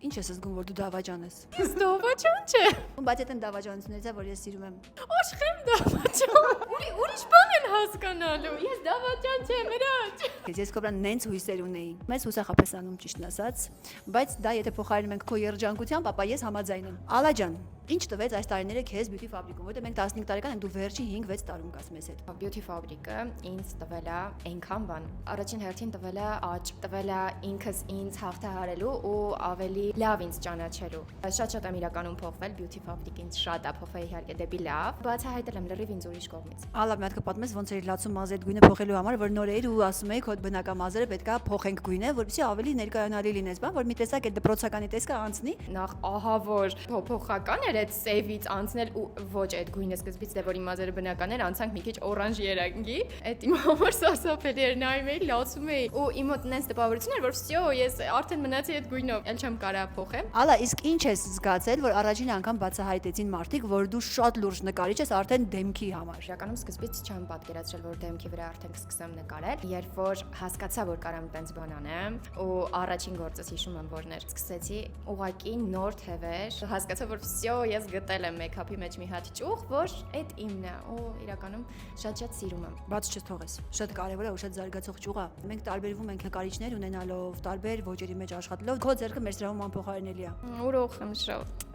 Ինչ ես զգում, որ դու դավաճան ես։ Ես դավաճան չեմ։ Բայց այդ դավաճանությունից է, որ ես սիրում եմ։ Աշխեմ դավաճան։ Ուրիշ բան են հասկանալու։ Ես դավաճան չեմ, հրաչ։ Ես քո վրա նենց հույսեր ունեի։ Մեծ հուսախաբես անում ճիշտն ասած, բայց դա եթե փոխարինում ենք քո երջանկությամբ, ապա ես համաձայն եմ։ Ալա ջան, ինչ տվեց այս տարիները քեզ Beauty Fabric-ում, որտեղ մենք 15 տարեկան ենք, դու վերջին 5-6 տարում կաս մեզ հետ։ Beauty Fabric-ը ինձ տվել է այնքան բան։ Առաջին հերթին տվել է աճ, տվել է ինքս ինձ հաղթահարելու ու ավելի լավ ինձ ճանաչելու։ Շատ եմ իրականում փոխվել, Beauty Fabric-ը ինձ շատ է փոխվել իհարկե դեպի լավ, բացահայտել եմ լրիվ ինձ ուրիշ կողմից։ Ալա մի հատ կպատմես ոնց էր լացում մազի այդ գույնը փոխելու համար, որ նոր էր ու ասում էի քո բնական մազերը պետքա փոխենք գույնը, որպեսզի ավելի ներկայանալի լինես, բան, որ մի տեսակ այդ դպրոցականի տեսքը անցնի։ Նախ ահա որ փոփոխական էր այդ սեյվից անցնել ու ոչ այդ գույնը սկզբից դե որ իմ մազերը բնական էր, անցանք մի քիչ օրանժ երանգի, այդ իմ համար սարսափելի էր, նայում էի, լացում էի ու իմ մոտ նենց տպավորություն էր, որ վсё, ես արդեն մնացի այդ գույնով, ել չեմ կարա փոխեմ։ Ալա, իսկ ինչ ես զգացել, որ առաջին անգամ բացահայտեցին մարդիկ, որ դու շատ լուրջ նկարիչ ես արդեն դեմքի համար։ Իրականում սկզբից չեմ պատկերացրել, որ դեմքի վրա արդեն կսկսեմ նկարել, երբ որ հասկացա, որ կարամ տենց բան անեմ, ու առաջին գործս հիշում եմ, որն էր, սկսեցի ուղակի նոր թևեր, հասկացա, որ վсё, ես գտել եմ մեյքափի մեջ մի հատ ճյուղ, որ այդ իմն է, ու իրականում շատ սիրում եմ։ Բաց չթողես։ Շատ կարևոր է ու շատ զարգացող ճյուղ է։ Մենք տարբերվում ենք նկարիչներ ունենալով տարբեր ոճերի մեջ աշխատելով։ Քո ձեռքը մեր սրահում անփոխարինելի է։ Ուրախ եմ շատ։